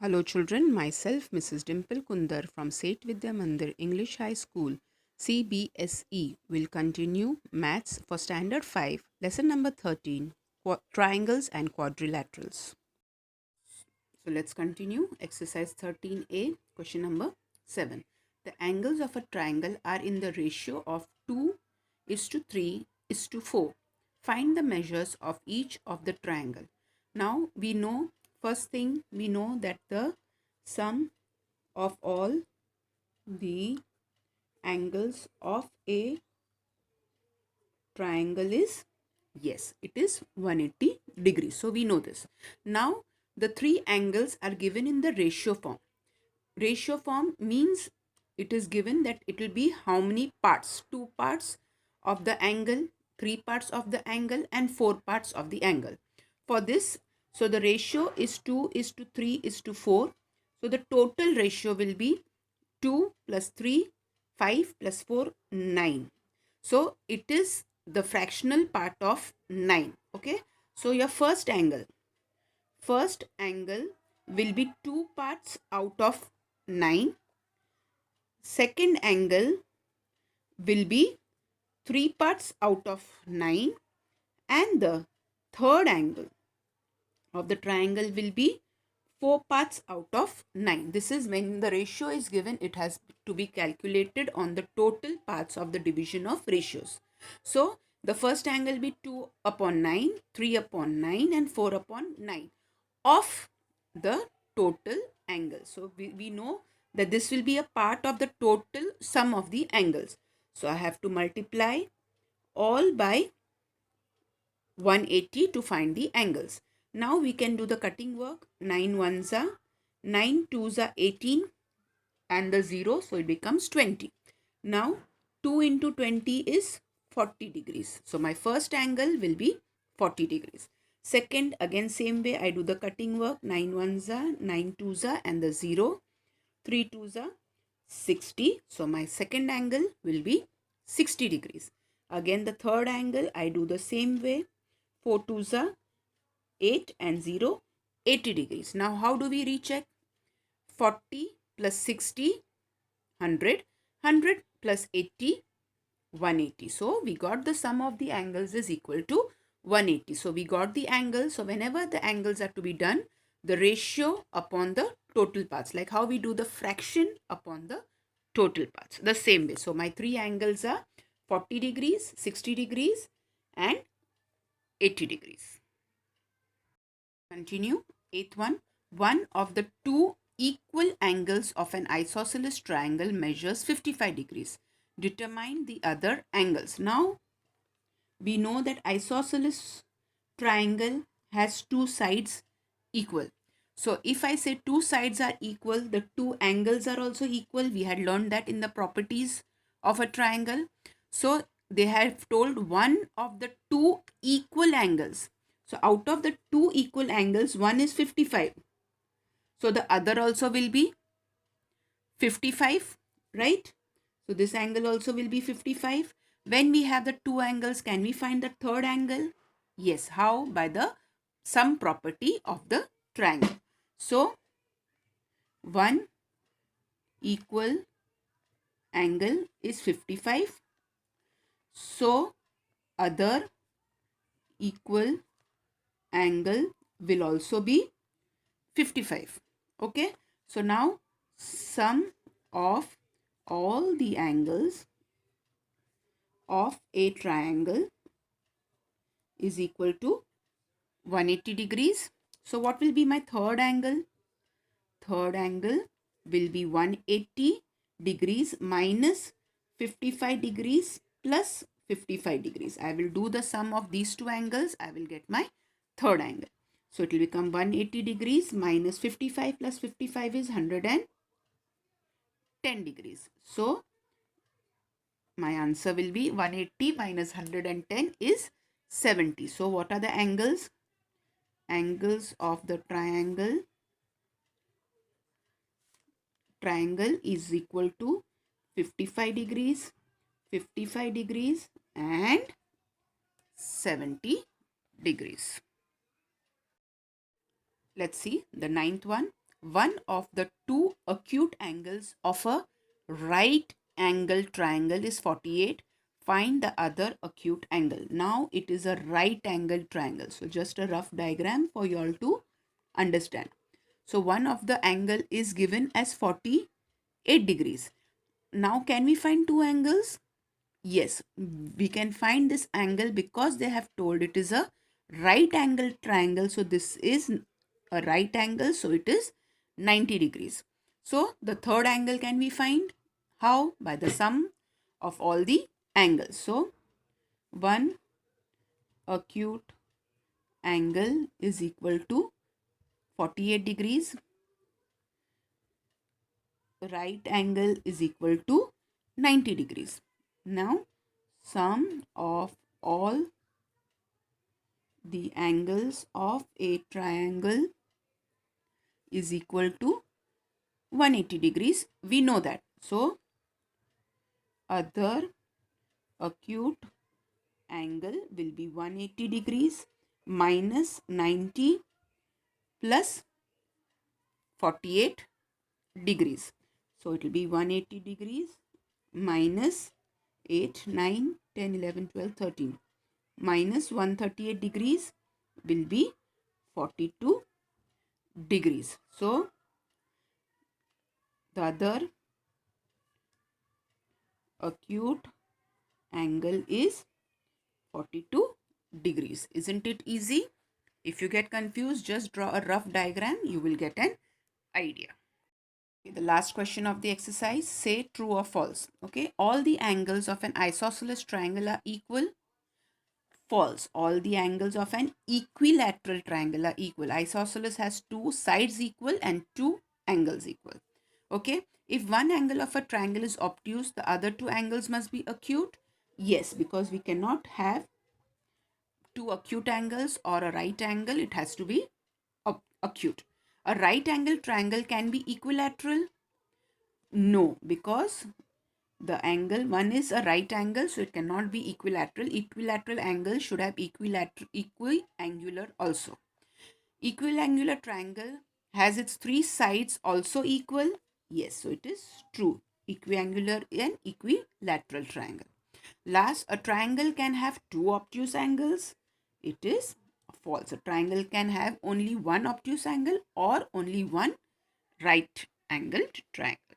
Hello children, myself Mrs. Dimple Kundar from Seth Vidya Mandir English High School CBSE will continue Maths for Standard 5, Lesson number 13, Triangles and Quadrilaterals. So let's continue. Exercise 13A, question number 7. The angles of a triangle are in the ratio of 2:3:4. Find the measures of each of the triangle. Now we know, first thing we know that the sum of all the angles of a triangle is, yes, it is 180 degrees. So we know this. Now the three angles are given in the ratio form. Ratio form means it is given that it will be how many parts? 2 parts of the angle, 3 parts of the angle and 4 parts of the angle. For this, so the ratio is 2:3:4. So the total ratio will be 2 plus 3, 5 plus 4, 9. So it is the fractional part of 9. Okay. So your first angle will be 2 parts out of 9. Second angle will be 3 parts out of 9. And the third angle of the triangle will be 4 parts out of 9. This is when the ratio is given, it has to be calculated on the total parts of the division of ratios. So the first angle will be 2 upon 9, 3 upon 9 and 4 upon 9 of the total angle. So we know that this will be a part of the total sum of the angles. So I have to multiply all by 180 to find the angles. Now we can do the cutting work. 9 ones are 9 twos are 18 and the 0, so it becomes 20. Now 2 into 20 is 40 degrees. So my first angle will be 40 degrees. Second, again same way I do the cutting work. 9 ones are 9 twos are and the 0. 3 twos are 60. So my second angle will be 60 degrees. Again the third angle I do the same way. 4 twos are 8 and 0, 80 degrees. Now how do we recheck? 40 plus 60, 100. 100 plus 80, 180. So we got the sum of the angles is equal to 180. So we got the angle. So whenever the angles are to be done, the ratio upon the total parts, like how we do the fraction upon the total parts, the same way. So my three angles are 40 degrees, 60 degrees and 80 degrees. Continue. Eighth one. One of the two equal angles of an isosceles triangle measures 55 degrees. Determine the other angles. Now we know that isosceles triangle has two sides equal. So if I say two sides are equal, the two angles are also equal. We had learned that in the properties of a triangle. So they have told one of the two equal angles. So out of the two equal angles, one is 55. So the other also will be 55, right? So this angle also will be 55. When we have the two angles, can we find the third angle? Yes. How? By the sum property of the triangle. So one equal angle is 55. So other equal angle will also be 55. Okay. So now sum of all the angles of a triangle is equal to 180 degrees. So what will be my third angle? Third angle will be 180 degrees minus 55 degrees plus 55 degrees. I will do the sum of these two angles. I will get my third angle. So it will become 180 degrees minus 55 plus 55 is 110 degrees. So my answer will be 180 minus 110 is 70. So what are the angles? Angles of the triangle is equal to 55 degrees, 55 degrees and 70 degrees. Let's see the ninth one. one of the two acute angles of a right angle triangle is 48. Find the other acute angle. Now it is a right angle triangle. So just a rough diagram for you all to understand. So one of the angle is given as 48 degrees. Now can we find two angles? Yes, we can find this angle because they have told it is a right angle triangle. So this is a right angle. So it is 90 degrees. So the third angle can we find? How? By the sum of all the angles. So one acute angle is equal to 48 degrees. Right angle is equal to 90 degrees. Now sum of all the angles of a triangle is equal to 180 degrees. We know that. So other acute angle will be 180 degrees minus 90 plus 48 degrees. So it will be 180 degrees minus 8, 9, 10, 11, 12, 13 minus 138 degrees will be 42 degrees. So the other acute angle is 42 degrees. Isn't it easy? If you get confused, just draw a rough diagram. You will get an idea. Okay, the last question of the exercise, say true or false. Okay, all the angles of an isosceles triangle are equal. False. All the angles of an equilateral triangle are equal. Isosceles has two sides equal and two angles equal. Okay. If one angle of a triangle is obtuse, the other two angles must be acute. Yes, because we cannot have two acute angles or a right angle. It has to be acute. A right angle triangle can be equilateral. No, because the angle one is a right angle, so it cannot be equilateral. Equilateral angle should have equiangular also. Equiangular triangle has its three sides also equal. Yes, so it is true. Equiangular and equilateral triangle. Last, a triangle can have two obtuse angles. It is false. A triangle can have only one obtuse angle or only one right angled triangle.